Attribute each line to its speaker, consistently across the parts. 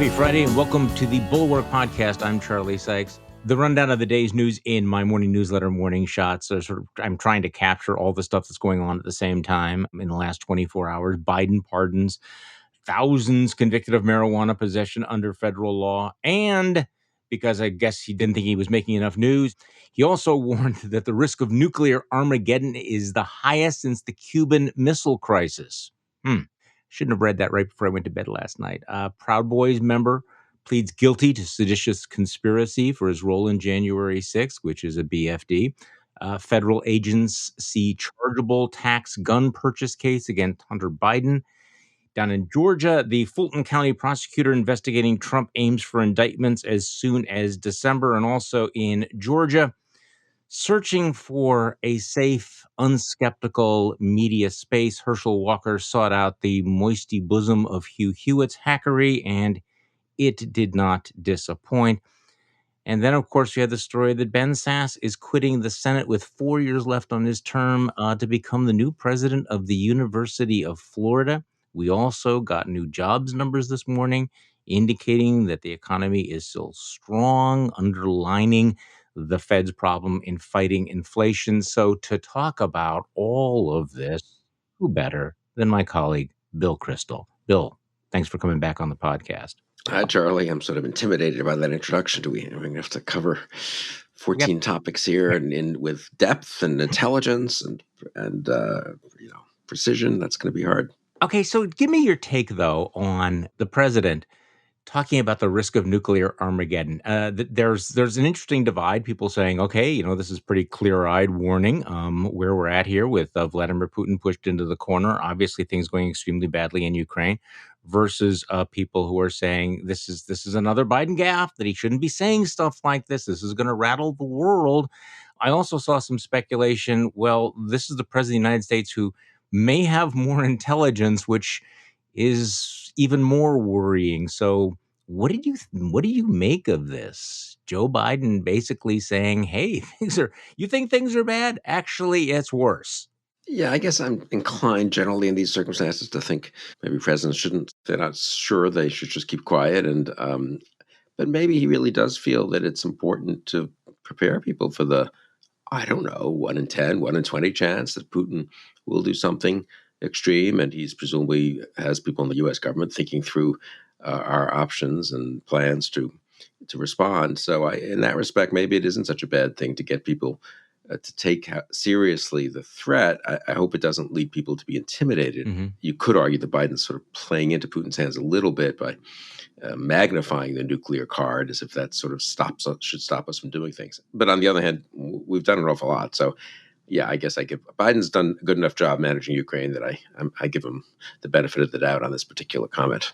Speaker 1: Happy Friday and welcome to the Bulwark podcast. I'm Charlie Sykes. The rundown of the day's news in my morning newsletter, Morning Shots. I'm trying to capture all the stuff that's going on at the same time in the last 24 hours. Biden pardons thousands convicted of marijuana possession under federal law. And because I guess he didn't think he was making enough news, he also warned that the risk of nuclear Armageddon is the highest since the Cuban Missile Crisis. Shouldn't have read that right before I went to bed last night. Proud Boys member pleads guilty to seditious conspiracy for his role in January 6th, which is a BFD. Federal agents see chargeable tax gun purchase case against Hunter Biden. Down in Georgia, the Fulton County prosecutor investigating Trump aims for indictments as soon as December. And also in Georgia, searching for a safe, unskeptical media space, Herschel Walker sought out the moisty bosom of Hugh Hewitt's hackery, and it did not disappoint. And then, of course, we had the story that Ben Sasse is quitting the Senate with 4 years left on his term to become the new president of the University of Florida. We also got new jobs numbers this morning, indicating that the economy is still strong, underlining the Fed's problem in fighting inflation. So to talk about all of this, who better than my colleague, Bill Kristol? Bill, thanks for coming back on the podcast.
Speaker 2: Hi, Charlie. I'm sort of intimidated by that introduction. We're going to have to cover 14 topics here and with depth and intelligence and precision. That's going to be hard.
Speaker 1: Okay, so give me your take, though, on the president talking about the risk of nuclear Armageddon. There's an interesting divide. People saying, okay, this is pretty clear-eyed warning where we're at here with Vladimir Putin pushed into the corner. Obviously, things going extremely badly in Ukraine. Versus people who are saying this is another Biden gaffe, that he shouldn't be saying stuff like this. This is going to rattle the world. I also saw some speculation. Well, this is the president of the United States who may have more intelligence, which is even more worrying. So what do you make of this? Joe Biden basically saying, hey, you think things are bad? Actually, it's worse.
Speaker 2: Yeah, I guess I'm inclined generally in these circumstances to think maybe presidents they're not sure, they should just keep quiet. But maybe he really does feel that it's important to prepare people for the, I don't know, 1 in 10, 1 in 20 chance that Putin will do something extreme. And he's presumably has people in the U.S. government thinking through our options and plans to respond. So in that respect, maybe it isn't such a bad thing to get people to take seriously the threat. I hope it doesn't lead people to be intimidated. Mm-hmm. You could argue that Biden's sort of playing into Putin's hands a little bit by magnifying the nuclear card, as if that sort of should stop us from doing things. But on the other hand, we've done an awful lot. So, yeah, I guess Biden's done a good enough job managing Ukraine that I give him the benefit of the doubt on this particular comment.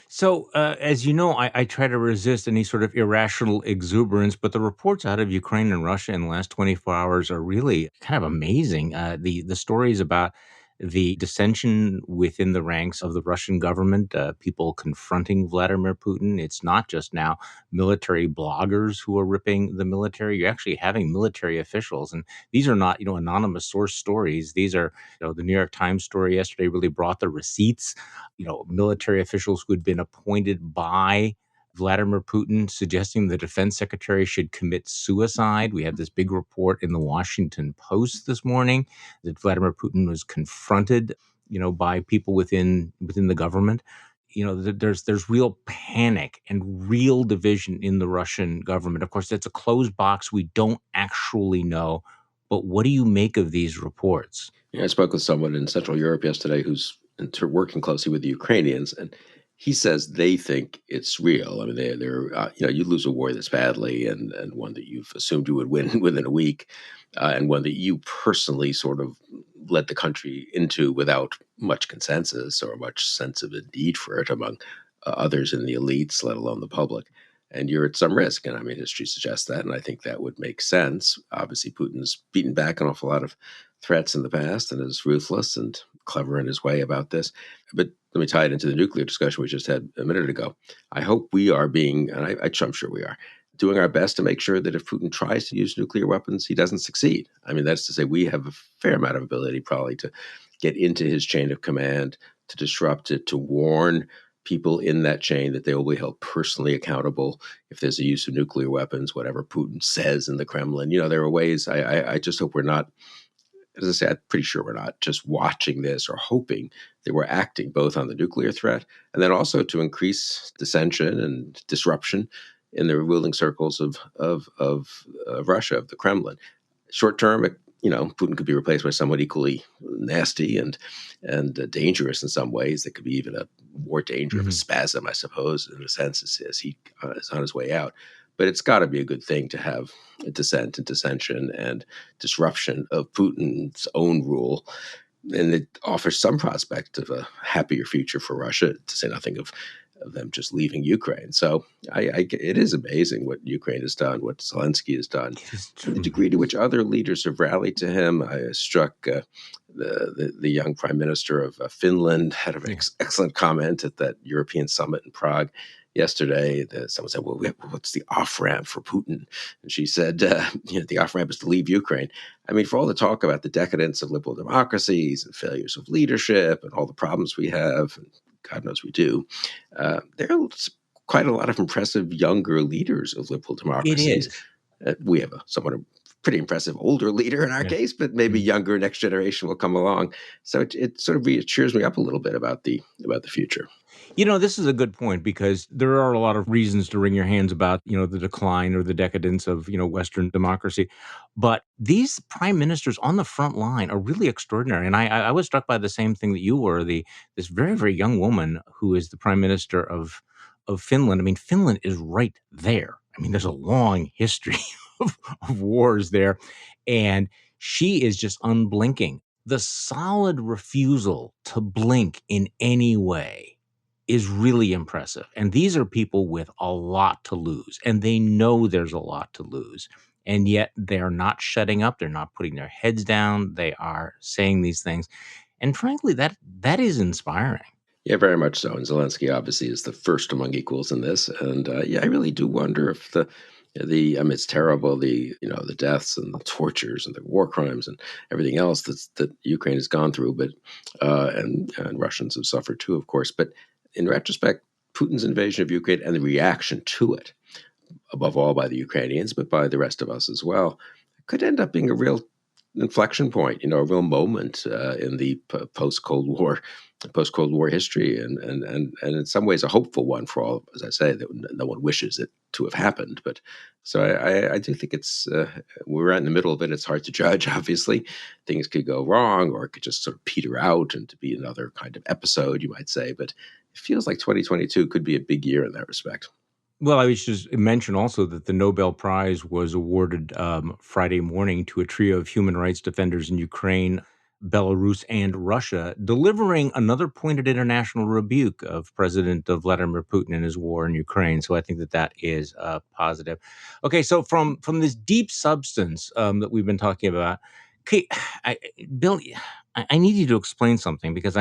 Speaker 1: So, as you know, I try to resist any sort of irrational exuberance, but the reports out of Ukraine and Russia in the last 24 hours are really kind of amazing. The stories about the dissension within the ranks of the Russian government, people confronting Vladimir Putin. It's not just now military bloggers who are ripping the military. You're actually having military officials. And these are not, anonymous source stories. These are, the New York Times story yesterday really brought the receipts, military officials who had been appointed by Vladimir Putin suggesting the defense secretary should commit suicide. We had this big report in the Washington Post this morning that Vladimir Putin was confronted, by people within the government. There's real panic and real division in the Russian government. Of course, that's a closed box. We don't actually know. But what do you make of these reports?
Speaker 2: Yeah, I spoke with someone in Central Europe yesterday who's working closely with the Ukrainians, and he says they think it's real. I mean, they're you lose a war this badly, and one that you've assumed you would win within a week, and one that you personally sort of led the country into without much consensus or much sense of a need for it among others in the elites, let alone the public. And you're at some risk. And I mean, history suggests that, and I think that would make sense. Obviously, Putin's beaten back an awful lot of threats in the past and is ruthless and clever in his way about this. But let me tie it into the nuclear discussion we just had a minute ago. I hope we are being, and I'm sure we are, doing our best to make sure that if Putin tries to use nuclear weapons, he doesn't succeed. I mean, that's to say we have a fair amount of ability probably to get into his chain of command, to disrupt it, to warn people in that chain, that they will be held personally accountable if there's a use of nuclear weapons, whatever Putin says in the Kremlin. There are ways. I just hope we're not, as I say, I'm pretty sure we're not just watching this or hoping that we're acting both on the nuclear threat and then also to increase dissension and disruption in the ruling circles of Russia, of the Kremlin. Short term, Putin could be replaced by someone equally nasty and dangerous in some ways. That could be even a more danger of a
Speaker 1: Mhm.
Speaker 2: spasm, I suppose, in a sense, as he is on his way out. But it's got to be a good thing to have a dissent and dissension and disruption of Putin's own rule, and it offers some prospect of a happier future for Russia, to say nothing of them just leaving Ukraine. So it is amazing what Ukraine has done, what Zelensky has done,
Speaker 1: It is
Speaker 2: and the degree to
Speaker 1: tremendous.
Speaker 2: which other leaders have rallied to him. I struck the young prime minister of Finland had an
Speaker 1: Yeah.
Speaker 2: excellent comment at that European summit in Prague yesterday. Someone said, "Well, what's the off ramp for Putin?" And she said, "The off ramp is to leave Ukraine." I mean, for all the talk about the decadence of liberal democracies and failures of leadership and all the problems we have, and God knows we do, there are quite a lot of impressive younger leaders of liberal
Speaker 1: It
Speaker 2: democracies.
Speaker 1: is.
Speaker 2: We have a somewhat pretty impressive older leader in our
Speaker 1: Yeah.
Speaker 2: case, but maybe
Speaker 1: Mhm.
Speaker 2: younger next generation will come along. So it sort of cheers me up a little bit about the future.
Speaker 1: This is a good point because there are a lot of reasons to wring your hands about, the decline or the decadence of, Western democracy. But these prime ministers on the front line are really extraordinary. And I was struck by the same thing that you were, this very, very young woman who is the prime minister of Finland. I mean, Finland is right there. I mean, there's a long history of wars there. And she is just unblinking. The solid refusal to blink in any way is really impressive. And these are people with a lot to lose, and they know there's a lot to lose. And yet they're not shutting up. They're not putting their heads down. They are saying these things. And frankly, that is inspiring.
Speaker 2: Yeah, very much so. And Zelensky obviously is the first among equals in this. And yeah, I really do wonder if I mean, it's terrible, the deaths and the tortures and the war crimes and everything else that Ukraine has gone through, but and Russians have suffered too, of course. But in retrospect, Putin's invasion of Ukraine and the reaction to it, above all by the Ukrainians, but by the rest of us as well, could end up being a real inflection point, a real moment in the post Cold War history, and in some ways a hopeful one for all. As I say, that no one wishes it to have happened, but so I do think it's we're right in the middle of it. It's hard to judge. Obviously, things could go wrong, or it could just sort of peter out and to be another kind of episode, you might say. But it feels like 2022 could be a big year in that respect.
Speaker 1: Well, I was just mention also that the Nobel Prize was awarded Friday morning to a trio of human rights defenders in Ukraine, Belarus, and Russia, delivering another pointed international rebuke of President Vladimir Putin and his war in Ukraine. So I think that is positive. Okay, so from this deep substance that we've been talking about, okay, I, Bill, I need you to explain something because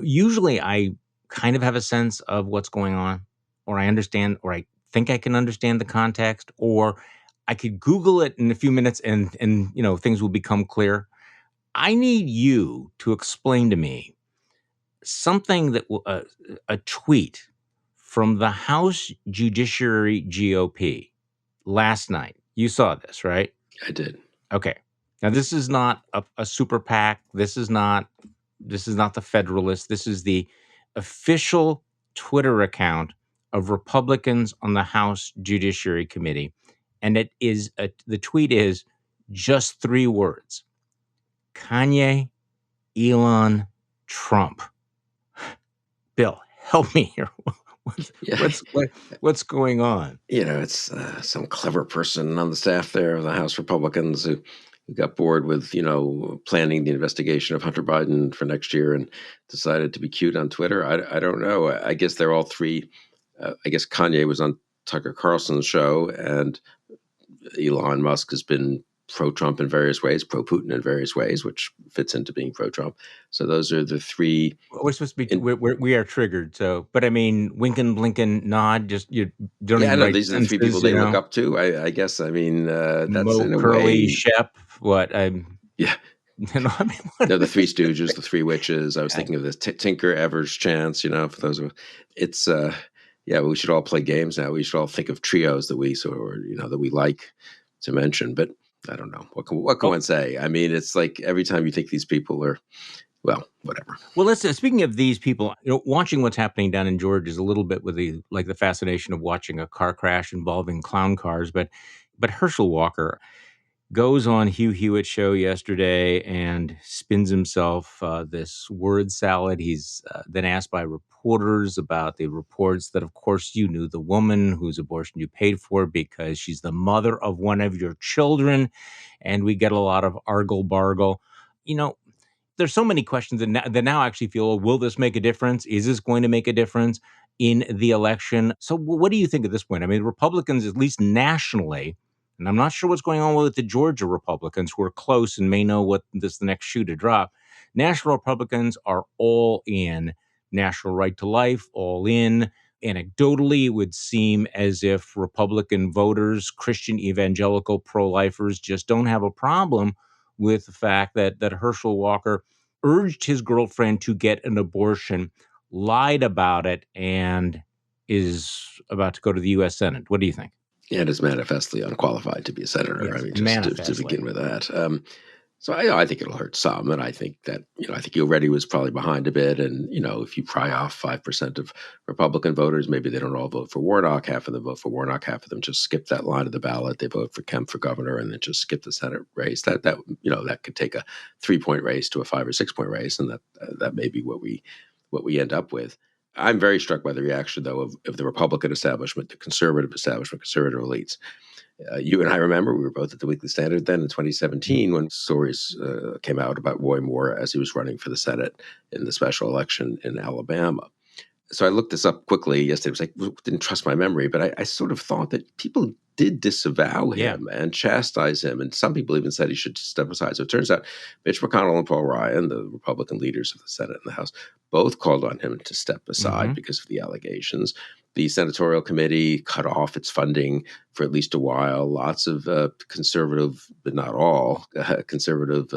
Speaker 1: usually I kind of have a sense of what's going on, or I understand, or I think I can understand the context, or I could Google it in a few minutes and things will become clear. I need you to explain to me something a tweet from the House Judiciary GOP last night. You saw this, right?
Speaker 2: I did.
Speaker 1: Okay. Now this is not a super PAC. This is not the Federalist. This is the official Twitter account of Republicans on the House Judiciary Committee, and the tweet is just 3 words: Kanye, Elon, Trump. Bill, help me here. What's
Speaker 2: Yeah,
Speaker 1: what's what, what's going on?
Speaker 2: it's some clever person on the staff there of the House Republicans who got bored with planning the investigation of Hunter Biden for next year and decided to be cute on Twitter. I don't know. I guess they're all three. I guess Kanye was on Tucker Carlson's show, and Elon Musk has been pro-Trump in various ways, pro-Putin in various ways, which fits into being pro-Trump. So those are the three.
Speaker 1: We're supposed to be
Speaker 2: In,
Speaker 1: we are triggered. So, but I mean, winking, blinking, nod. Just you don't
Speaker 2: yeah, I
Speaker 1: even
Speaker 2: know
Speaker 1: write
Speaker 2: these are the three people
Speaker 1: sentences.
Speaker 2: they look up to. I guess. I mean, that's
Speaker 1: Mo
Speaker 2: in a
Speaker 1: Curly
Speaker 2: way.
Speaker 1: Shep. What I'm
Speaker 2: Yeah,
Speaker 1: I mean, what?
Speaker 2: No, the Three Stooges, the Three Witches. I was thinking of this Tinker Evers chance. For those of it's yeah, we should all play games now. We should all think of trios that that we like to mention. But I don't know what can
Speaker 1: Oh,
Speaker 2: one say. I mean, it's like every time you think these people are well, whatever.
Speaker 1: well, let's speaking of these people, watching what's happening down in Georgia is a little bit with the fascination of watching a car crash involving clown cars. But Herschel Walker goes on Hugh Hewitt's show yesterday and spins himself this word salad. He's then asked by reporters about the reports that, of course, you knew the woman whose abortion you paid for because she's the mother of one of your children, and we get a lot of argle bargle. You know, there's so many questions that now actually feel, "Oh, will this make a difference? Is this going to make a difference in the election?" So what do you think at this point? I mean, Republicans, at least nationally, and I'm not sure what's going on with the Georgia Republicans who are close and may know what this the next shoe to drop. National Republicans are all in national right to life, all in. Anecdotally, it would seem as if Republican voters, Christian evangelical pro-lifers, just don't have a problem with the fact that Herschel Walker urged his girlfriend to get an abortion, lied about it, and is about to go to the U.S. Senate. What do you think?
Speaker 2: And is manifestly unqualified to be a senator. I
Speaker 1: Yes,
Speaker 2: mean, just to
Speaker 1: manifestly.
Speaker 2: begin with that. So I think it'll hurt some, and I think that I think he already was probably behind a bit, and if you pry off 5% of Republican voters, maybe they don't all vote for Warnock. Half of them vote for Warnock. Half of them just skip that line of the ballot. They vote for Kemp for governor, and then just skip the Senate race. That could take a 3-point race to a 5 or 6-point race, and that may be what we end up with. I'm very struck by the reaction, though, of the Republican establishment, the conservative establishment, conservative elites. You and I remember we were both at the Weekly Standard then in 2017 when stories came out about Roy Moore as he was running for the Senate in the special election in Alabama. So I looked this up quickly yesterday. It was like, didn't trust my memory, but I sort of thought that people did disavow
Speaker 1: Yeah.
Speaker 2: him and chastise him. And some people even said he should step aside. So it turns out Mitch McConnell and Paul Ryan, the Republican leaders of the Senate and the House, both called on him to step aside because of the allegations. The Senatorial Committee cut off its funding for at least a while. Lots of conservative, but not all, conservative,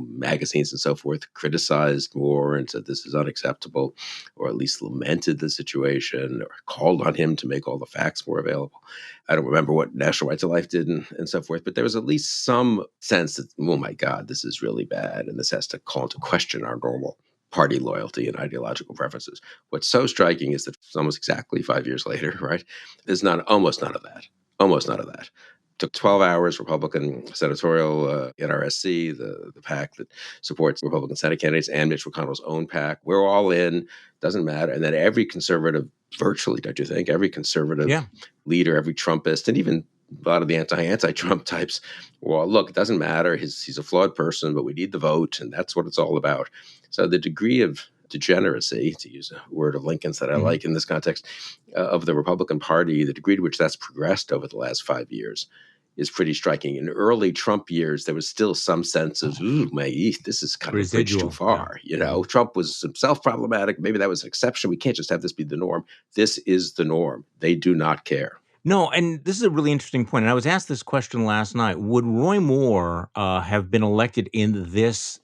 Speaker 2: magazines and so forth criticized Moore and said this is unacceptable, or at least lamented the situation, or called on him to make all the facts more available. I don't remember what National Right to Life did and so forth, but there was at least some sense that, oh my God, this is really bad, and this has to call into question our normal party loyalty and ideological preferences. What's so striking is that almost exactly 5 years later, right, there's almost none of that. Almost none of that. Took 12 hours, Republican senatorial NRSC, the PAC that supports Republican Senate candidates, and Mitch McConnell's own PAC. We're all in, doesn't matter. And then every conservative, virtually, don't you think, every conservative leader, every Trumpist, and even a lot of the anti-Trump types, well, look, it doesn't matter. He's a flawed person, but we need the vote, and that's what it's all about. So the degree of degeneracy, to use a word of Lincoln's that I like in this context, of the Republican Party, the degree to which that's progressed over the last 5 years is pretty striking. In early Trump years, there was still some sense of, this is kind of a bridge too far. Trump was himself problematic. Maybe that was an exception. We can't just have this be the norm. This is the norm. They do not care.
Speaker 1: No, and this is a really interesting point. And I was asked this question last night: would Roy Moore have been elected in this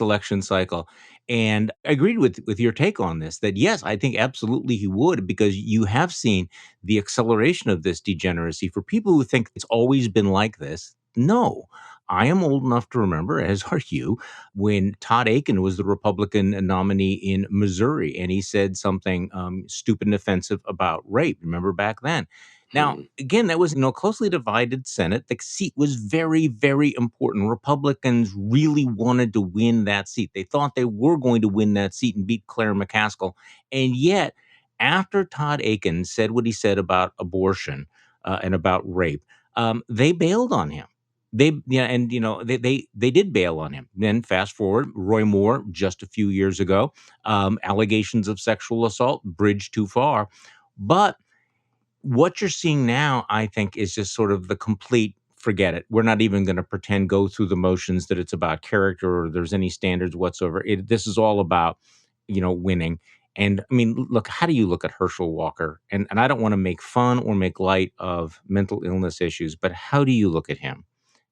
Speaker 1: election cycle? And I agreed with your take on this. That yes, I think absolutely he would, because you have seen the acceleration of this degeneracy. For people who think it's always been like this, no. I am old enough to remember, as are you, when Todd Aiken was the Republican nominee in Missouri, and he said something stupid and offensive about rape. Remember back then? Now, again, that was closely divided Senate. The seat was very, very important. Republicans really wanted to win that seat. They thought they were going to win that seat and beat Claire McCaskill. And yet, after Todd Aiken said what he said about abortion and about rape, they bailed on him. They did bail on him. Then fast forward, Roy Moore just a few years ago, allegations of sexual assault, bridge too far, but what you're seeing now, I think, is just sort of the complete forget it. We're not even going to pretend, go through the motions that it's about character or there's any standards whatsoever. This is all about, winning. And I mean, look, how do you look at Herschel Walker? And I don't want to make fun or make light of mental illness issues, but how do you look at him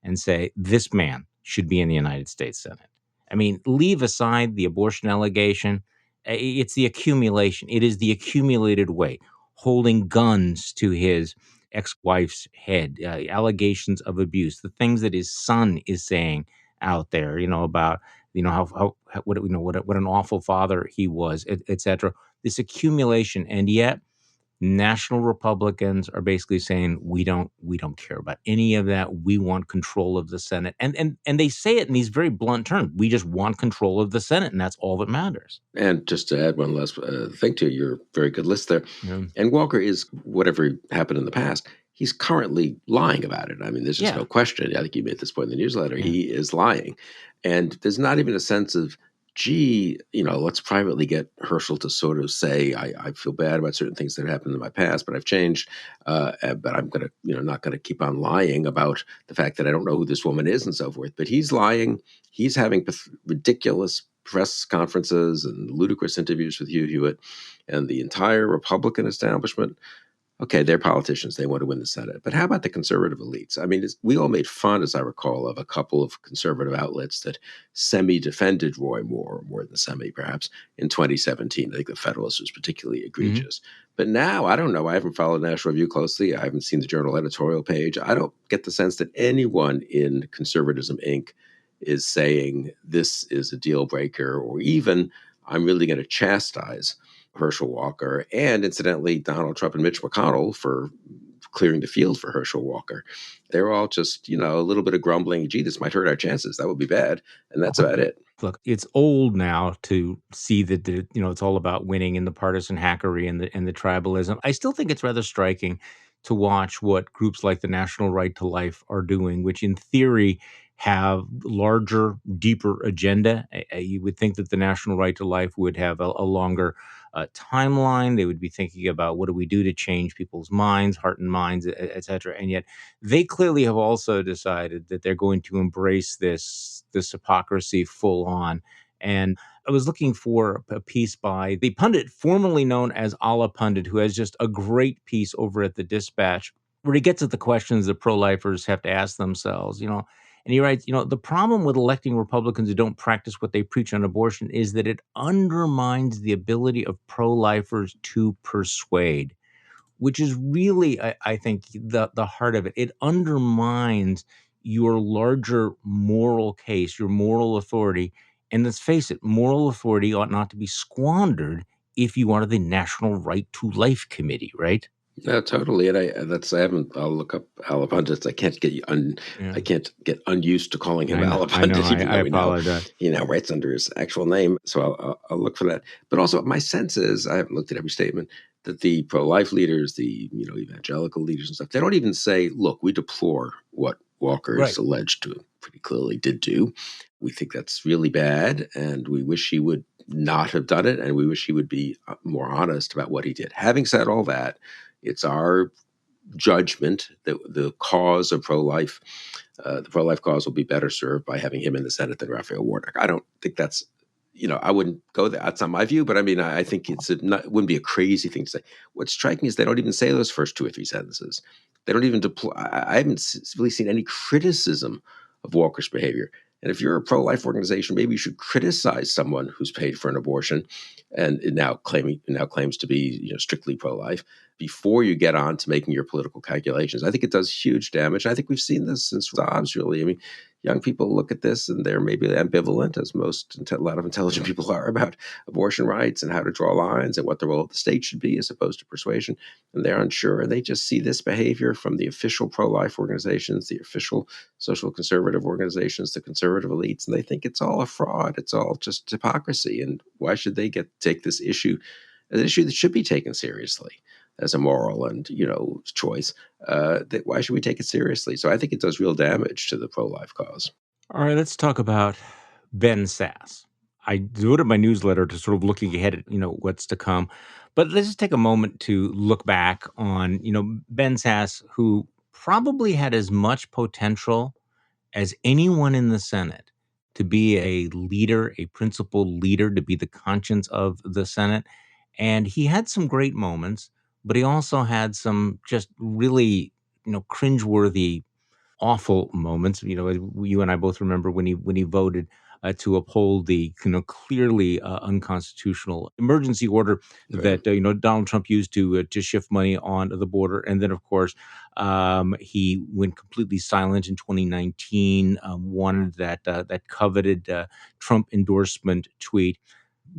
Speaker 1: and say, this man should be in the United States Senate? I mean, leave aside the abortion allegation. It's the accumulation. It is the accumulated weight, holding guns to his ex-wife's head, allegations of abuse, the things that his son is saying out there, about, what an awful father he was, et cetera. This accumulation, and yet national Republicans are basically saying we don't care about any of that. We want control of the Senate, and they say it in these very blunt terms. We just want control of the Senate, and that's all that matters.
Speaker 2: And just to add one last thing to your very good list there,
Speaker 1: Yeah,
Speaker 2: and Walker is, whatever happened in the past, he's currently lying about it. I mean, there's just
Speaker 1: yeah,
Speaker 2: no question. I think you made this point in the newsletter.
Speaker 1: yeah.
Speaker 2: He is lying. And there's not even a sense of, gee, let's privately get Herschel to sort of say, I feel bad about certain things that happened in my past, but I've changed. But I'm going to, not going to keep on lying about the fact that I don't know who this woman is and so forth. But he's lying. He's having ridiculous press conferences and ludicrous interviews with Hugh Hewitt and the entire Republican establishment. Okay, they're politicians. They want to win the Senate. But how about the conservative elites? I mean, we all made fun, as I recall, of a couple of conservative outlets that semi-defended Roy Moore, more than semi, perhaps, in 2017. I think the Federalist was particularly
Speaker 1: Hmm.
Speaker 2: egregious. But now, I don't know. I haven't followed National Review closely. I haven't seen the Journal editorial page. I don't get the sense that anyone in Conservatism Inc. is saying this is a deal breaker, or even I'm really going to chastise Herschel Walker, and incidentally, Donald Trump and Mitch McConnell for clearing the field for Herschel Walker. They're all just, a little bit of grumbling. Gee, this might hurt our chances. That would be bad. And that's about it.
Speaker 1: Look, it's old now to see that it's all about winning and the partisan hackery and the tribalism. I still think it's rather striking to watch what groups like the National Right to Life are doing, which in theory have larger, deeper agenda. You would think that the National Right to Life would have a longer timeline. They would be thinking about what do we do to change people's minds, heart and minds, et cetera. And yet they clearly have also decided that they're going to embrace this hypocrisy full on. And I was looking for a piece by the pundit formerly known as Allah Pundit, who has just a great piece over at the Dispatch, where he gets at the questions that pro-lifers have to ask themselves. And he writes, the problem with electing Republicans who don't practice what they preach on abortion is that it undermines the ability of pro-lifers to persuade, which is really, I think, the heart of it. It undermines your larger moral case, your moral authority. And let's face it, moral authority ought not to be squandered if you are the National Right to Life Committee, right?
Speaker 2: Yeah, totally. And I haven't. I'll look up Alapundit.
Speaker 1: Yeah,
Speaker 2: I can't get unused to calling him
Speaker 1: I know. I know.
Speaker 2: Alapundit,
Speaker 1: I,
Speaker 2: even
Speaker 1: I
Speaker 2: though
Speaker 1: apologize.
Speaker 2: he now writes under his actual name. So I'll look for that. But also, my sense is, I haven't looked at every statement, that the pro-life leaders, the evangelical leaders and stuff, they don't even say, "Look, we deplore what Walker is
Speaker 1: Right.
Speaker 2: alleged to pretty clearly did do. We think that's really bad, and we wish he would not have done it, and we wish he would be more honest about what he did." Having said all that, it's our judgment that the cause of pro-life, the pro-life cause, will be better served by having him in the Senate than Raphael Warnock. I don't think that's, I wouldn't go there. That's not my view, but I mean, I think it wouldn't be a crazy thing to say. What's striking is they don't even say those first two or three sentences. They don't even deploy. I haven't really seen any criticism of Walker's behavior. And if you're a pro-life organization, maybe you should criticize someone who's paid for an abortion and claims to be strictly pro-life before you get on to making your political calculations. I think it does huge damage. I think we've seen this since Dobbs, really. I mean, young people look at this and they're maybe ambivalent, as a lot of intelligent people are, about abortion rights and how to draw lines and what the role of the state should be as opposed to persuasion. And they're unsure. And they just see this behavior from the official pro-life organizations, the official social conservative organizations, the conservative elites, and they think it's all a fraud. It's all just hypocrisy. And why should they take this issue, an issue that should be taken seriously as a moral and choice? Why should we take it seriously? So I think it does real damage to the pro-life cause.
Speaker 1: All right, let's talk about Ben Sasse. I devoted my newsletter to sort of looking ahead at what's to come, but let's just take a moment to look back on Ben Sasse, who probably had as much potential as anyone in the Senate to be a leader, a principal leader, to be the conscience of the Senate, and he had some great moments, but he also had some just really cringeworthy, awful moments. You and I both remember when he voted to uphold the clearly unconstitutional emergency order
Speaker 2: Right.
Speaker 1: that Donald Trump used to shift money on the border. And then, of course, he went completely silent in 2019. Wanted that coveted Trump endorsement tweet.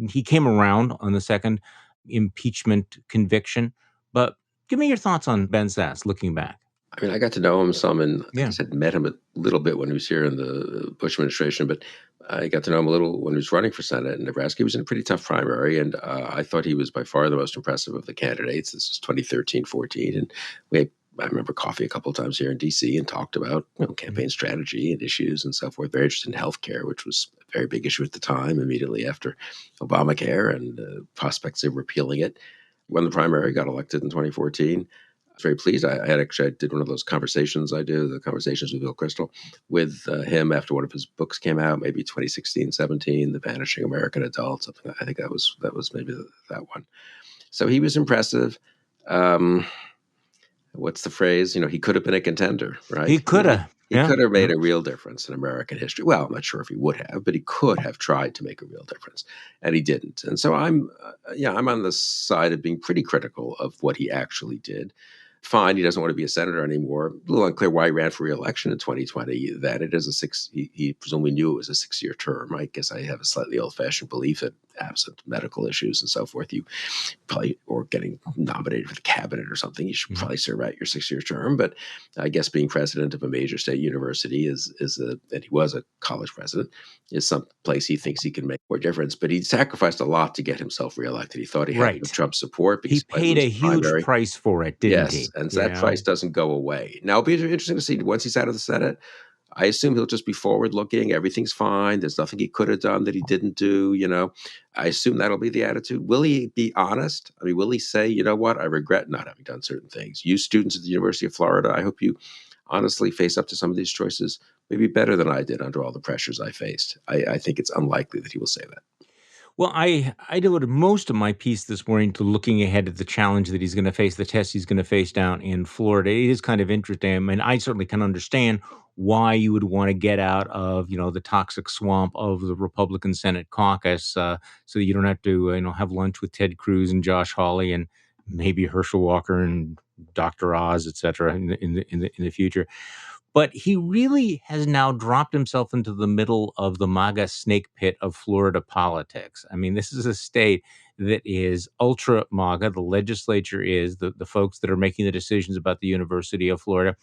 Speaker 1: He came around on the second impeachment conviction. But give me your thoughts on Ben Sasse looking back.
Speaker 2: I mean, I got to know him some, and I
Speaker 1: Yeah.
Speaker 2: guess I'd met him a little bit when he was here in the Bush administration, but I got to know him a little when he was running for Senate in Nebraska. He was in a pretty tough primary, and I thought he was by far the most impressive of the candidates. This was 2013, 14, and I remember coffee a couple of times here in D.C. and talked about campaign strategy and issues and so forth. Very interested in healthcare, which was a very big issue at the time, immediately after Obamacare and prospects of repealing it. Won the primary, got elected in 2014. I was very pleased. I did one of those conversations I do, the conversations with Bill Kristol, with him after one of his books came out, maybe 2016, 17, The Vanishing American Adult. Something. I think that was maybe that one. So he was impressive. Um, what's the phrase? He could have been a contender, right?
Speaker 1: He could have.
Speaker 2: He
Speaker 1: Yeah.
Speaker 2: could have made a real difference in American history. Well, I'm not sure if he would have, but he could have tried to make a real difference, and he didn't. And so I'm on the side of being pretty critical of what he actually did. Fine, he doesn't want to be a senator anymore. A little unclear why he ran for re-election in 2020. That it is he presumably knew it was a 6-year term. I guess I have a slightly old-fashioned belief that absent medical issues and so forth, you probably, or getting nominated for the cabinet or something, you should probably serve out your 6-year term. But I guess being president of a major state university and he was a college president, is some place he thinks he can make more difference. But he sacrificed a lot to get himself reelected. He thought he had enough
Speaker 1: Right.
Speaker 2: Trump's support
Speaker 1: He
Speaker 2: because he might
Speaker 1: paid
Speaker 2: lose
Speaker 1: a
Speaker 2: the
Speaker 1: huge
Speaker 2: primary.
Speaker 1: price for it, didn't
Speaker 2: Yes,
Speaker 1: he?
Speaker 2: and so that price doesn't go away. Now, it'll be interesting to see once he's out of the Senate. I assume he'll just be forward-looking. Everything's fine. There's nothing he could have done that he didn't do. I assume that'll be the attitude. Will he be honest? I mean, will he say, you know what, I regret not having done certain things? You students at the University of Florida, I hope you honestly face up to some of these choices, maybe better than I did under all the pressures I faced. I think it's unlikely that he will say that.
Speaker 1: Well, I devoted most of my piece this morning to looking ahead at the challenge that he's going to face, the test he's going to face down in Florida. It is kind of interesting. I mean, I certainly can understand why you would want to get out of the toxic swamp of the Republican Senate caucus, so that you don't have to have lunch with Ted Cruz and Josh Hawley and maybe Herschel Walker and Dr. Oz, et cetera, in the future. But he really has now dropped himself into the middle of the MAGA snake pit of Florida politics. I mean, this is a state that is ultra MAGA. The legislature is the folks that are making the decisions about the University of Florida.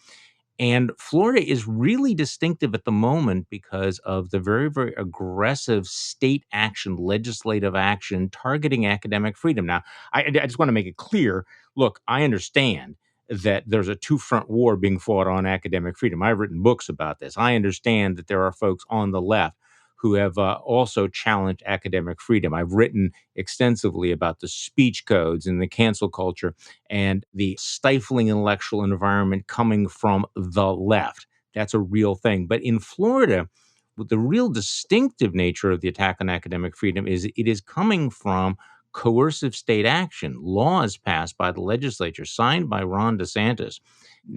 Speaker 1: And Florida is really distinctive at the moment because of the very, very aggressive state action, legislative action targeting academic freedom. Now, I just want to make it clear, look, I understand that there's a two-front war being fought on academic freedom. I've written books about this. I understand that there are folks on the left who have also challenged academic freedom. I've written extensively about the speech codes and the cancel culture and the stifling intellectual environment coming from the left. That's a real thing. But in Florida, with the real distinctive nature of the attack on academic freedom is it is coming from coercive state action, laws passed by the legislature, signed by Ron DeSantis,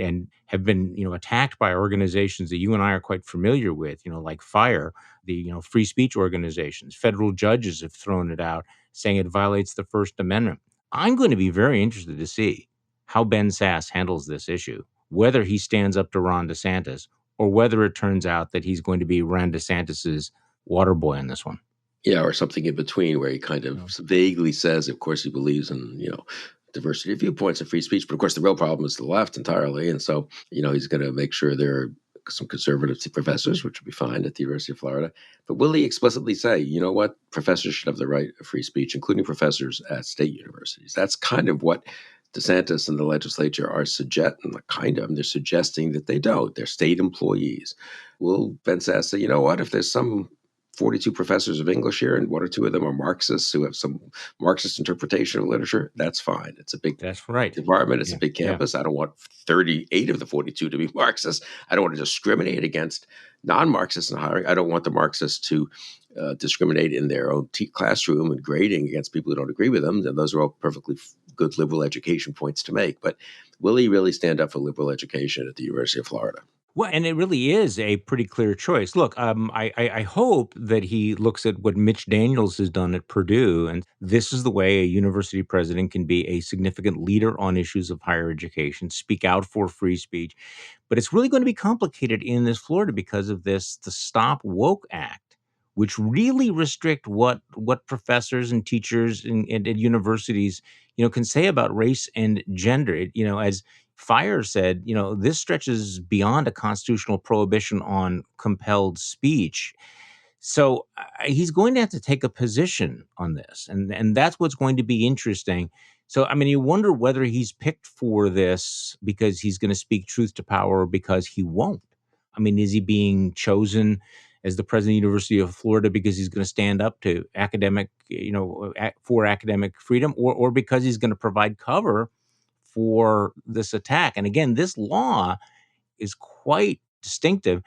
Speaker 1: and have been, attacked by organizations that you and I are quite familiar with, like FIRE, the, free speech organizations. Federal judges have thrown it out, saying it violates the First Amendment. I'm going to be very interested to see how Ben Sasse handles this issue, whether he stands up to Ron DeSantis or whether it turns out that he's going to be Ron DeSantis's water boy on this one.
Speaker 2: Yeah, or something in between where he kind of
Speaker 1: Yeah.
Speaker 2: vaguely says, of course, he believes in, diversity of viewpoints and free speech. But of course, the real problem is the left entirely. And so, he's going to make sure there are some conservative professors, which would be fine at the University of Florida. But will he explicitly say, you know what, professors should have the right of free speech, including professors at state universities? That's kind of what DeSantis and the legislature are they're suggesting that they don't. They're state employees. Will Ben Sasse say, you know what, if there's some 42 professors of English here, and one or two of them are Marxists who have some Marxist interpretation of literature, that's fine. It's a big
Speaker 1: That's right.
Speaker 2: department. It's a
Speaker 1: Yeah.
Speaker 2: big
Speaker 1: Yeah.
Speaker 2: campus. I don't want 38 of the 42 to be Marxists. I don't want to discriminate against non-Marxists in hiring. I don't want the Marxists to discriminate in their own classroom and grading against people who don't agree with them. And those are all perfectly good liberal education points to make. But will he really stand up for liberal education at the University of Florida?
Speaker 1: Well, and it really is a pretty clear choice. Look, I hope that he looks at what Mitch Daniels has done at Purdue, and this is the way a university president can be a significant leader on issues of higher education, speak out for free speech. But it's really going to be complicated in this Florida because of the Stop Woke Act, which really restrict what professors and teachers at universities, can say about race and gender. As Fire said, this stretches beyond a constitutional prohibition on compelled speech. So he's going to have to take a position on this, and that's what's going to be interesting. So I mean, you wonder whether he's picked for this because he's going to speak truth to power or because he won't. I mean, is he being chosen as the president of the University of Florida because he's going to stand up to for academic freedom, or because he's going to provide cover for this attack? And again, this law is quite distinctive.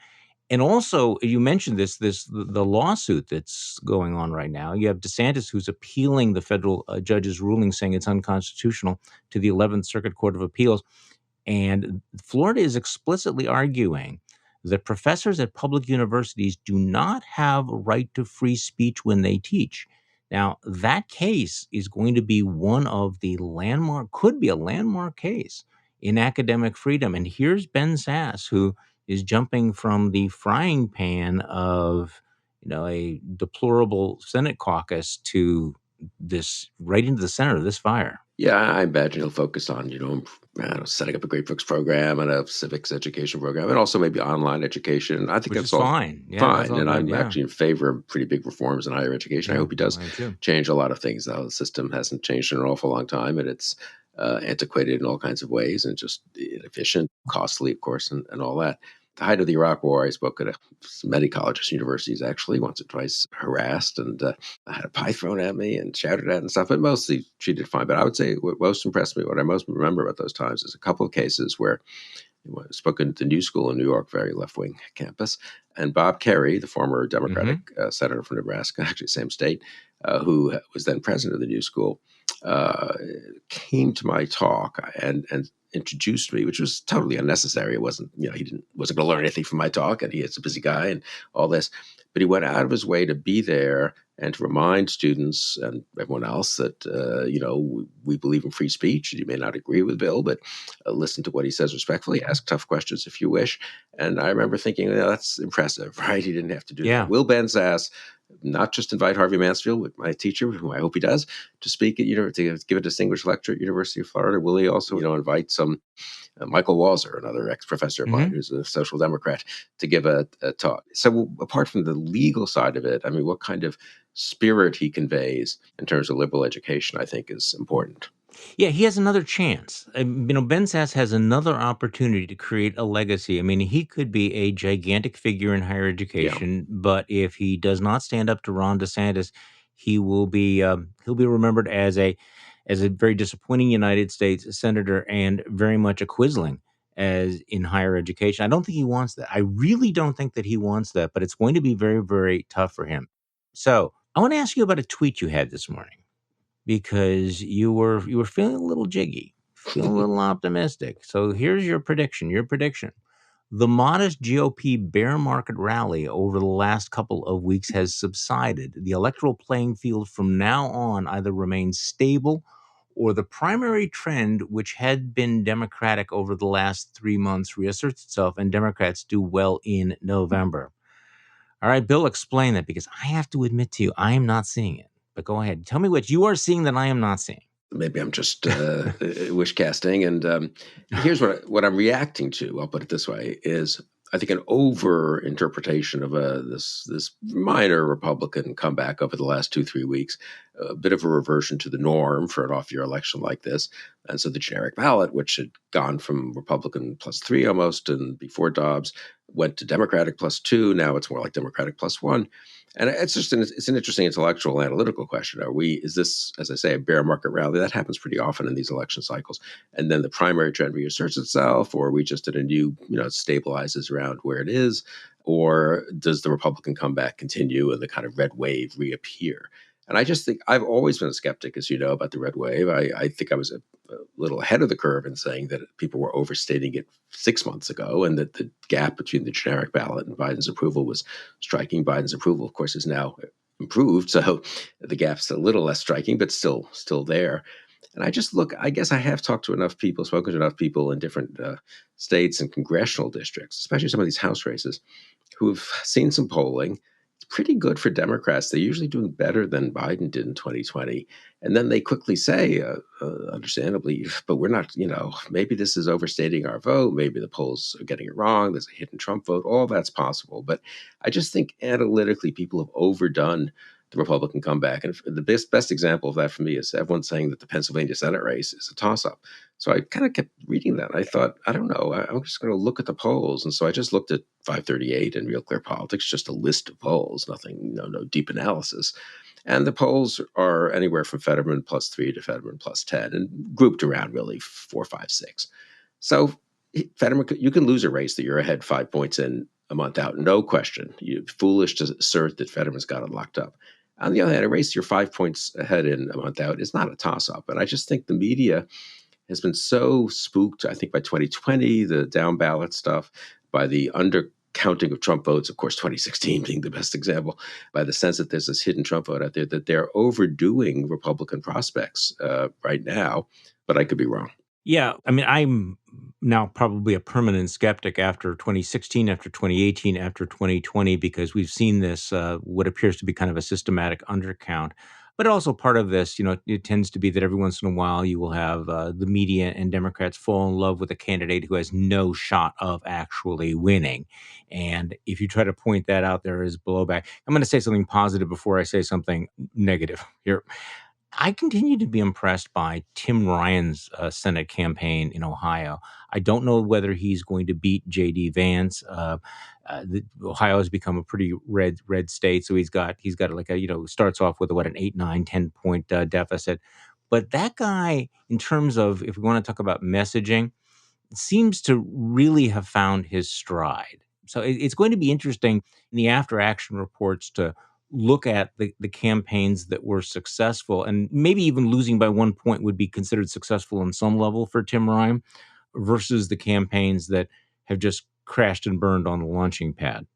Speaker 1: And also, you mentioned the lawsuit that's going on right now. You have DeSantis, who's appealing the federal judge's ruling, saying it's unconstitutional, to the 11th Circuit Court of Appeals. And Florida is explicitly arguing that professors at public universities do not have a right to free speech when they teach. Now, that case is going to be one of the could be a landmark case in academic freedom. And here's Ben Sasse, who is jumping from the frying pan of, a deplorable Senate caucus to this right into the center of this fire.
Speaker 2: Yeah, I imagine he'll focus on, I don't know, setting up a great books program and a civics education program, and also maybe online education. I think
Speaker 1: Which is
Speaker 2: that's all
Speaker 1: fine. Yeah, that's
Speaker 2: fine,
Speaker 1: all
Speaker 2: and
Speaker 1: good,
Speaker 2: I'm
Speaker 1: yeah.
Speaker 2: actually in favor of pretty big reforms in higher education. I
Speaker 1: Yeah,
Speaker 2: hope he does
Speaker 1: I too.
Speaker 2: change a lot of things. Though the system hasn't changed in an awful long time, and it's antiquated in all kinds of ways, and just inefficient, costly, of course, and all that. The height of the Iraq War, I spoke at many colleges, universities, actually, once or twice, harassed, and I had a pie thrown at me and shouted at and stuff, but mostly treated fine. But I would say what most impressed me, what I most remember about those times, is a couple of cases where I spoke at the New School in New York, very left-wing campus, and Bob Kerrey, the former Democratic
Speaker 1: Mhm.
Speaker 2: senator from Nebraska, actually same state, who was then president of the New School, uh, came to my talk and introduced me, which was totally unnecessary. It wasn't, he wasn't going to learn anything from my talk, and he is a busy guy and all this. But he went out of his way to be there and to remind students and everyone else that, we believe in free speech. You may not agree with Bill, but listen to what he says respectfully, ask tough questions if you wish. And I remember thinking, that's impressive, right? He didn't have to do that.
Speaker 1: Yeah.
Speaker 2: Will Ben Sasse not just invite Harvey Mansfield, my teacher, who I hope he does, to speak at to give a distinguished lecture at University of Florida? Will he also, invite some Michael Walzer, another ex-professor of mine
Speaker 1: Mhm.
Speaker 2: who's a social democrat, to give a talk? So apart from the legal side of it, I mean, what kind of spirit he conveys in terms of liberal education, I think, is important.
Speaker 1: Yeah, he has another chance. Ben Sass has another opportunity to create a legacy. I mean, he could be a gigantic figure in higher
Speaker 2: Yeah.
Speaker 1: education, but if he does not stand up to Ron DeSantis, he'll be remembered as a very disappointing United States senator and very much a quisling as in higher education. I don't think he wants that. I really don't think that he wants that, but it's going to be very, very tough for him. So I want to ask you about a tweet you had this morning because you were feeling a little jiggy, feeling a little optimistic. So here's your prediction. Your prediction. The modest GOP bear market rally over the last couple of weeks has subsided. The electoral playing field from now on either remains stable or the primary trend, which had been Democratic over the last 3 months, reasserts itself and Democrats do well in November. All right, Bill, explain that because I have to admit to you, I am not seeing it. But go ahead. Tell me what you are seeing that I am not seeing.
Speaker 2: Maybe I'm just wish casting. And here's what I'm reacting to. I'll put it this way: is I think an over interpretation of this minor Republican comeback over the last 2-3 weeks, a bit of a reversion to the norm for an off-year election like this. And so the generic ballot, which had gone from Republican +3 almost, and before Dobbs went to Democratic +2. Now it's more like Democratic +1. And it's an interesting intellectual analytical question. Is this, as I say, a bear market rally? That happens pretty often in these election cycles. And then the primary trend reasserts itself, or are we just at a new, it stabilizes around where it is? Or does the Republican comeback continue and the kind of red wave reappear? And I just think I've always been a skeptic, as you know, about the red wave. I think I was a little ahead of the curve in saying that people were overstating it 6 months ago, and that the gap between the generic ballot and Biden's approval was striking. Biden's approval, of course, is now improved, so the gap's a little less striking, but still there. And I just look, I guess I have talked to enough people, spoken to enough people in different states and congressional districts, especially some of these House races, who've seen some polling. It's pretty good for Democrats. They're usually doing better than Biden did in 2020. And then they quickly say, understandably, but we're not, maybe this is overstating our vote. Maybe the polls are getting it wrong. There's a hidden Trump vote. All that's possible. But I just think analytically, people have overdone the Republican comeback. And the best example of that for me is everyone saying that the Pennsylvania Senate race is a toss up. So I kind of kept reading that. I thought, I don't know, I'm just going to look at the polls. And so I just looked at 538 and Real Clear Politics, just a list of polls, nothing, no deep analysis. And the polls are anywhere from Fetterman +3 to Fetterman +10, and grouped around really 4, 5, 6. So Fetterman, you can lose a race that you're ahead 5 points in a month out, no question. You're foolish to assert that Fetterman's got it locked up. On the other hand, a race you're 5 points ahead in a month out is not a toss-up. And I just think the media has been so spooked, I think, by 2020, the down ballot stuff, by the undercounting of Trump votes, of course, 2016 being the best example, by the sense that there's this hidden Trump vote out there, that they're overdoing Republican prospects right now. But I could be wrong.
Speaker 1: Yeah, I mean, I'm now probably a permanent skeptic after 2016, after 2018, after 2020, because we've seen this, what appears to be kind of a systematic undercount. But also part of this, it tends to be that every once in a while you will have the media and Democrats fall in love with a candidate who has no shot of actually winning. And if you try to point that out, there is blowback. I'm going to say something positive before I say something negative here. I continue to be impressed by Tim Ryan's Senate campaign in Ohio. I don't know whether he's going to beat J.D. Vance. Ohio has become a pretty red state, so he's got like starts off with an 8, 9, 10 point deficit. But that guy, in terms of if we want to talk about messaging, seems to really have found his stride. So it's going to be interesting in the after action reports to look at the campaigns that were successful, and maybe even losing by 1 point would be considered successful on some level for Tim Ryan, versus the campaigns that have just crashed and burned on the launching pad.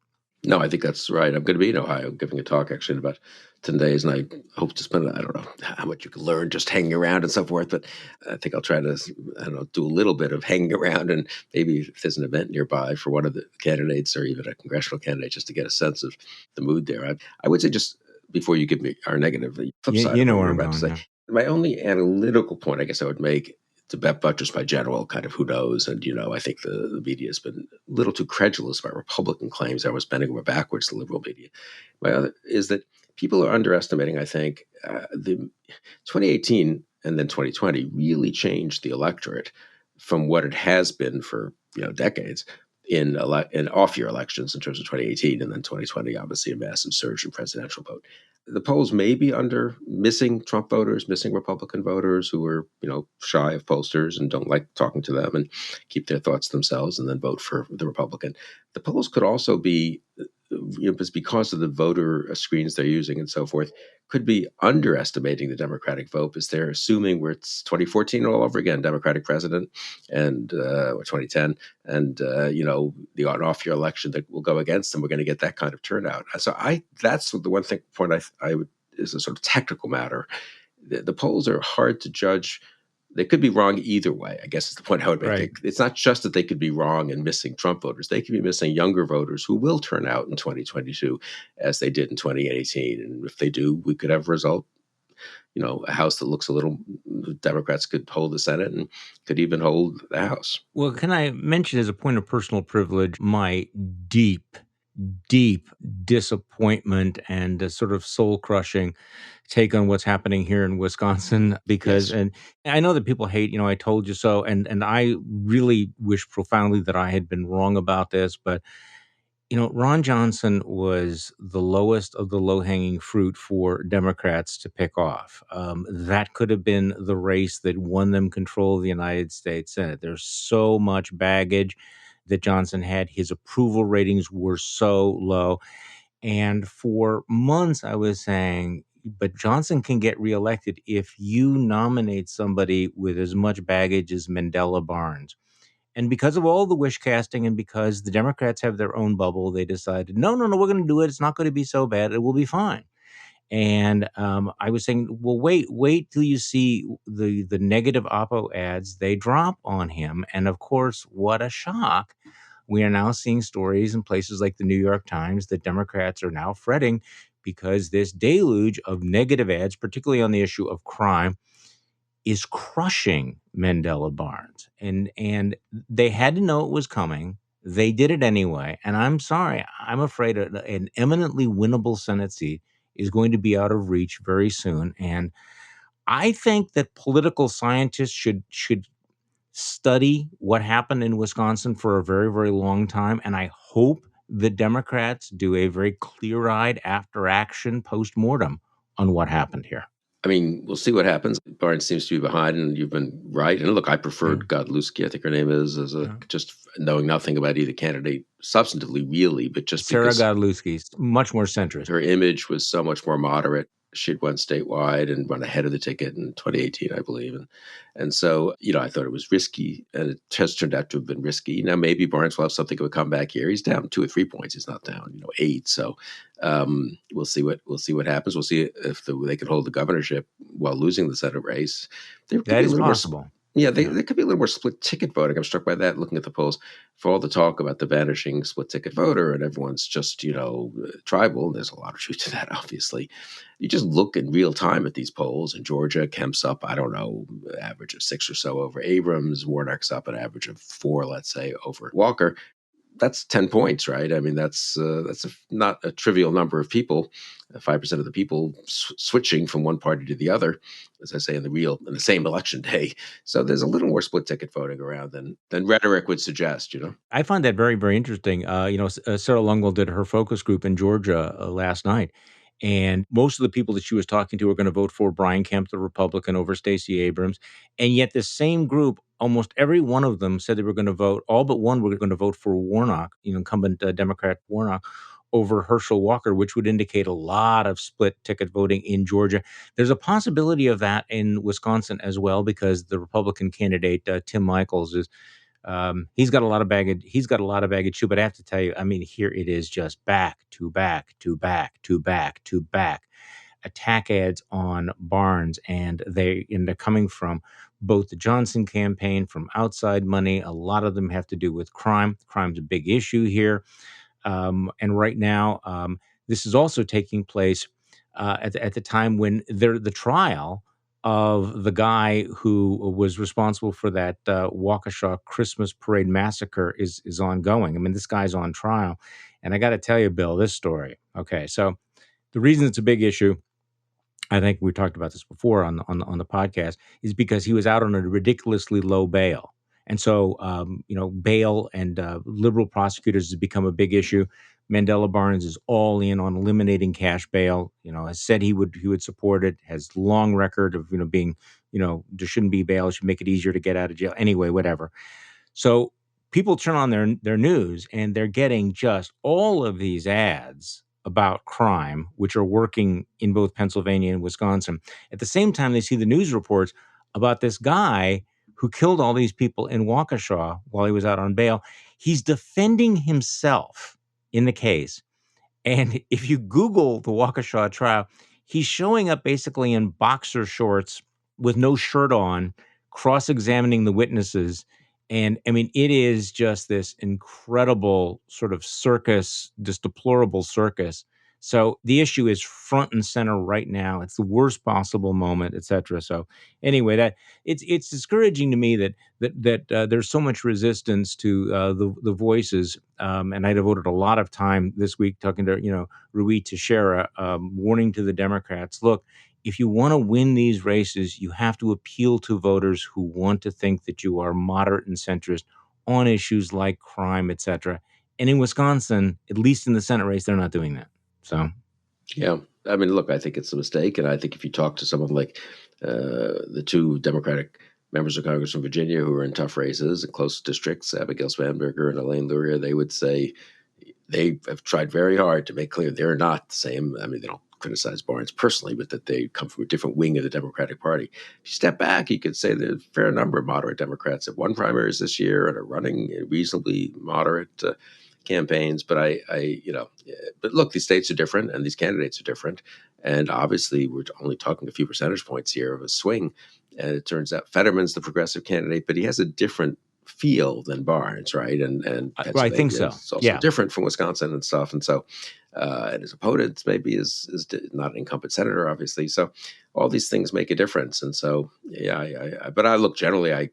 Speaker 2: No, I think that's right. I'm going to be in Ohio giving a talk actually in about 10 days, and I hope to spend, I don't know how much you can learn just hanging around and so forth, but I think I'll try to, I don't know, do a little bit of hanging around, and maybe if there's an event nearby for one of the candidates or even a congressional candidate, just to get a sense of the mood there. I would say, just before you give me our negative, the flip side
Speaker 1: You
Speaker 2: of
Speaker 1: know
Speaker 2: what
Speaker 1: where
Speaker 2: you're
Speaker 1: I'm
Speaker 2: about to
Speaker 1: going
Speaker 2: say,
Speaker 1: now.
Speaker 2: my only analytical point I guess I would make, to buttress my general kind of who knows, and I think the media has been a little too credulous about Republican claims. I was bending over backwards, the liberal media. My other is that people are underestimating, I think, the 2018 and then 2020 really changed the electorate from what it has been for decades in off-year elections in terms of 2018 and then 2020, obviously a massive surge in presidential vote. The polls may be under missing Trump voters, missing Republican voters who are shy of pollsters and don't like talking to them and keep their thoughts themselves and then vote for the Republican. The polls could also be, because of the voter screens they're using and so forth, could be underestimating the Democratic vote, because they're assuming it's 2014 all over again, Democratic president, and or 2010, and the on-off-year election that will go against them. We're going to get that kind of turnout. So that's the one point I would, is a sort of technical matter. The polls are hard to judge. They could be wrong either way, I guess is the point I would make.
Speaker 1: Right.
Speaker 2: It's not just that they could be wrong and missing Trump voters. They could be missing younger voters who will turn out in 2022 as they did in 2018. And if they do, we could have a result, a House that looks a little, Democrats could hold the Senate and could even hold the House.
Speaker 1: Well, can I mention, as a point of personal privilege, my deep, deep disappointment and a sort of soul crushing take on what's happening here in Wisconsin? Because,
Speaker 2: Yes.
Speaker 1: and I know that people hate, I told you so. And I really wish profoundly that I had been wrong about this, but Ron Johnson was the lowest of the low hanging fruit for Democrats to pick off. That could have been the race that won them control of the United States Senate. There's so much baggage that Johnson had. His approval ratings were so low. And for months, I was saying, but Johnson can get reelected if you nominate somebody with as much baggage as Mandela Barnes. And because of all the wish casting and because the Democrats have their own bubble, they decided, no, no, no, we're going to do it. It's not going to be so bad. It will be fine. And I was saying, well, wait till you see the negative oppo ads they drop on him. And of course, what a shock. We are now seeing stories in places like the New York Times that Democrats are now fretting because this deluge of negative ads, particularly on the issue of crime, is crushing Mandela Barnes. And they had to know it was coming. They did it anyway. And I'm sorry, I'm afraid an eminently winnable Senate seat is going to be out of reach very soon. And I think that political scientists should study what happened in Wisconsin for a very, very long time. And I hope the Democrats do a very clear-eyed after action post-mortem on what happened here.
Speaker 2: I mean, we'll see what happens. Barnes seems to be behind, and you've been right. And look, I
Speaker 1: Yeah.
Speaker 2: preferred Godlewski, I think her name is, as a
Speaker 1: Yeah.
Speaker 2: just knowing nothing about either candidate substantively, really, but just
Speaker 1: Sarah
Speaker 2: because
Speaker 1: Godlewski's much more centrist.
Speaker 2: her image was so much more moderate. She'd won statewide and run ahead of the ticket in 2018, I believe. And so, I thought it was risky, and it has turned out to have been risky. Now, maybe Barnes will have something of a comeback here. He's down 2 or 3 points. He's not down, 8. So we'll see what happens. We'll see if they can hold the governorship while losing the Senate race. There could
Speaker 1: That
Speaker 2: be a
Speaker 1: is
Speaker 2: little more
Speaker 1: possible.
Speaker 2: yeah, there could be a little more split ticket voting. I'm struck by that looking at the polls. For all the talk about the vanishing split ticket voter and everyone's just, tribal, there's a lot of truth to that, obviously. You just look in real time at these polls. In Georgia, Kemp's up, I don't know, average of 6 or so over Abrams. Warnock's up an average of 4, let's say, over Walker. That's 10 points, right? I mean, that's not a trivial number of people. 5% of the people switching from one party to the other, as I say, in the same election day. So there's a little more split ticket voting around than rhetoric would suggest.
Speaker 1: I find that very, very interesting. Sarah Lungwell did her focus group in Georgia last night, and most of the people that she was talking to are going to vote for Brian Kemp, the Republican, over Stacey Abrams. And yet, the same group, almost every one of them said they were going to vote. All but one were going to vote for Warnock, incumbent Democrat Warnock, over Herschel Walker, which would indicate a lot of split ticket voting in Georgia. There's a possibility of that in Wisconsin as well, because the Republican candidate Tim Michels is he's got a lot of baggage. He's got a lot of baggage too. But I have to tell you, I mean, here it is, just back to back to back to back to back attack ads on Barnes, and they're coming from both the Johnson campaign, from outside money. A lot of them have to do with crime. Crime's a big issue here. And right now, this is also taking place at the time when the trial of the guy who was responsible for that Waukesha Christmas parade massacre is ongoing. I mean, this guy's on trial, and I got to tell you, Bill, this story. Okay, so the reason it's a big issue, I think we talked about this before on the podcast, is because he was out on a ridiculously low bail. And so, bail and liberal prosecutors has become a big issue. Mandela Barnes is all in on eliminating cash bail. Has said he would support it. Has long record of being there shouldn't be bail. It should make it easier to get out of jail. Anyway, whatever. So people turn on their news and they're getting just all of these ads about crime, which are working in both Pennsylvania and Wisconsin. At the same time, they see the news reports about this guy who killed all these people in Waukesha while he was out on bail. He's defending himself in the case. And if you Google the Waukesha trial, he's showing up basically in boxer shorts with no shirt on, cross-examining the witnesses. And I mean, it is just this incredible sort of circus, this deplorable circus. So the issue is front and center right now. It's the worst possible moment, et cetera. So anyway, that it's discouraging to me that there's so much resistance to the voices. And I devoted a lot of time this week talking to Rui Teixeira, warning to the Democrats: look, if you want to win these races, you have to appeal to voters who want to think that you are moderate and centrist on issues like crime, et cetera. And in Wisconsin, at least in the Senate race, they're not doing that. So,
Speaker 2: yeah. I mean, look, I think it's a mistake. And I think if you talk to someone like the 2 Democratic members of Congress from Virginia who are in tough races and close districts, Abigail Spanberger and Elaine Luria, they would say they have tried very hard to make clear they're not the same. I mean, they don't criticize Barnes personally, but that they come from a different wing of the Democratic Party. If you step back, you could say there's a fair number of moderate Democrats have won primaries this year and are running reasonably moderate campaigns. But but look, these states are different and these candidates are different. And obviously, we're only talking a few percentage points here of a swing. And it turns out Fetterman's the progressive candidate, but he has a different feel than Barnes, right? And
Speaker 1: I think
Speaker 2: Pennsylvania
Speaker 1: so.
Speaker 2: is also
Speaker 1: Yeah.
Speaker 2: different from Wisconsin and stuff. And so, and his opponent maybe is not an incumbent senator, obviously. So all these things make a difference. And so, but I look, generally, I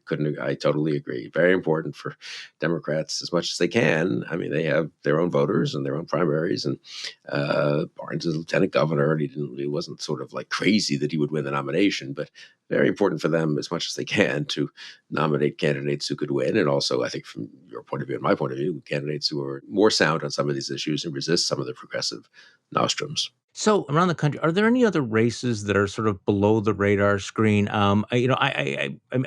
Speaker 2: totally agree. Very important for Democrats as much as they can. I mean, they have their own voters and their own primaries. And Barnes is lieutenant governor, and he wasn't sort of like crazy that he would win the nomination, but very important for them as much as they can to nominate candidates who could win. And also, I think from your point of view and my point of view, candidates who are more sound on some of these issues and resist some of the progressive nostrums.
Speaker 1: So around the country, are there any other races that are sort of below the radar screen? I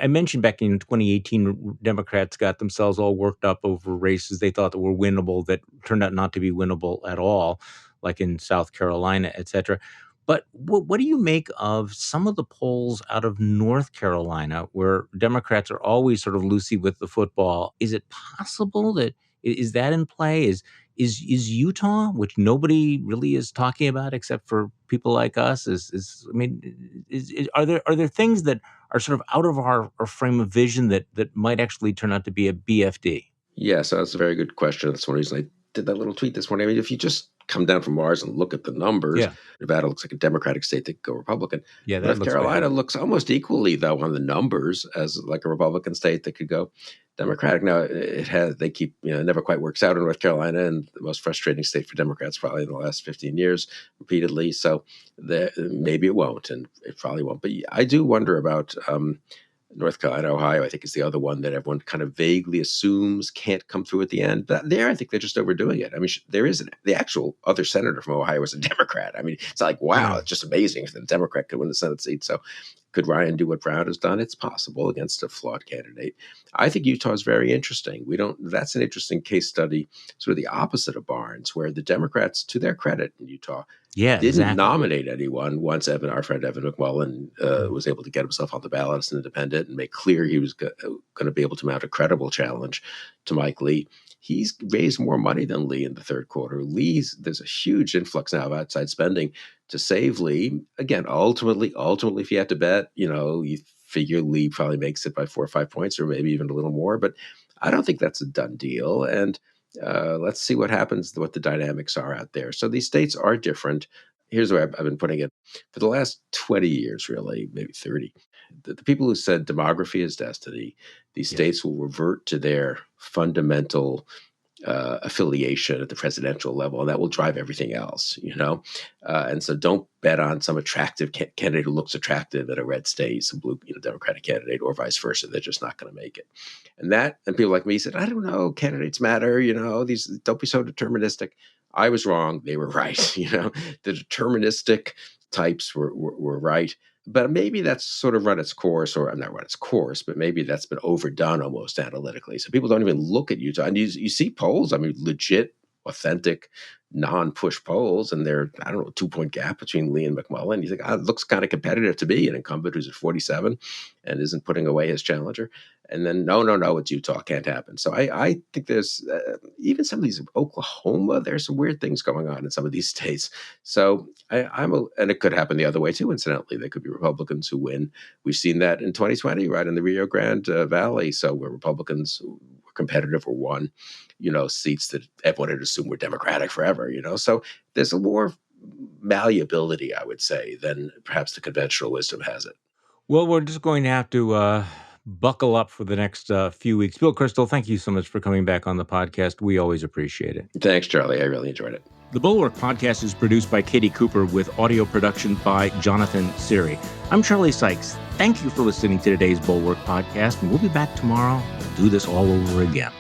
Speaker 1: mentioned back in 2018, Democrats got themselves all worked up over races they thought that were winnable that turned out not to be winnable at all, like in South Carolina, et cetera. But what do you make of some of the polls out of North Carolina where Democrats are always sort of loosey with the football? Is it possible that is that in play? Is Utah, which nobody really is talking about except for people like us, are there things that are sort of out of our frame of vision that might actually turn out to be a BFD?
Speaker 2: Yeah, so that's a very good question. That's one reason I did that little tweet this morning. I mean, if you just come down from Mars and look at the numbers,
Speaker 1: Yeah.
Speaker 2: Nevada looks like a Democratic state that could go Republican.
Speaker 1: Yeah, that
Speaker 2: North
Speaker 1: looks
Speaker 2: Carolina
Speaker 1: bad.
Speaker 2: looks almost equally, though, on the numbers as like a Republican state that could go Democratic. Now, they keep, never quite works out in North Carolina, and the most frustrating state for Democrats probably in the last 15 years repeatedly. So maybe it won't, and it probably won't. But I do wonder about North Carolina, Ohio, I think is the other one that everyone kind of vaguely assumes can't come through at the end. But there, I think they're just overdoing it. I mean, the actual other senator from Ohio was a Democrat. I mean, it's like, wow,
Speaker 1: Yeah.
Speaker 2: it's just amazing if the Democrat could win the Senate seat. So could Ryan do what Brown has done? It's possible against a flawed candidate. I think Utah is very interesting. That's an interesting case study, sort of the opposite of Barnes, where the Democrats, to their credit in Utah,
Speaker 1: Yeah,
Speaker 2: didn't
Speaker 1: exactly.
Speaker 2: nominate anyone once our friend Evan McMullen was able to get himself on the ballot as an independent and make clear he was going to be able to mount a credible challenge to Mike Lee. He's raised more money than Lee in the third quarter. There's a huge influx now of outside spending to save Lee. Again, ultimately, if you had to bet, you figure Lee probably makes it by 4 or 5 points or maybe even a little more. But I don't think that's a done deal. And let's see what happens, what the dynamics are out there. So these states are different. Here's where I've been putting it. For the last 20 years, really, maybe 30, the people who said demography is destiny, these
Speaker 1: Yes.
Speaker 2: states will revert to their fundamental affiliation at the presidential level, and that will drive everything else, and so don't bet on some attractive candidate who looks attractive at a red state, some blue, Democratic candidate, or vice versa. They're just not going to make it. And people like me said, I don't know, candidates matter, these, don't be so deterministic. I was wrong. They were right. The deterministic types were right. But maybe that's sort of run its course, or not run its course, but maybe that's been overdone almost analytically. So people don't even look at Utah. And you see polls, I mean, legit, authentic, non-push polls, and they're, I don't know, 2-point gap between Lee and McMullen. You think, it looks kind of competitive to be an incumbent who's at 47 and isn't putting away his challenger. And then, no, it's Utah, can't happen. So I think there's, even some of these, Oklahoma, there's some weird things going on in some of these states. So and it could happen the other way too, incidentally. There could be Republicans who win. We've seen that in 2020, right in the Rio Grande Valley. So where Republicans were competitive or won, seats that everyone had assumed were Democratic forever, So there's a more malleability, I would say, than perhaps the conventional wisdom has it.
Speaker 1: Well, we're just going to have to buckle up for the next few weeks. Bill Kristol, thank you so much for coming back on the podcast. We always appreciate it.
Speaker 2: Thanks, Charlie. I really enjoyed it.
Speaker 1: The Bulwark podcast is produced by Katie Cooper with audio production by Jonathan Siri. I'm Charlie Sykes. Thank you for listening to today's Bulwark podcast, and we'll be back tomorrow to do this all over again.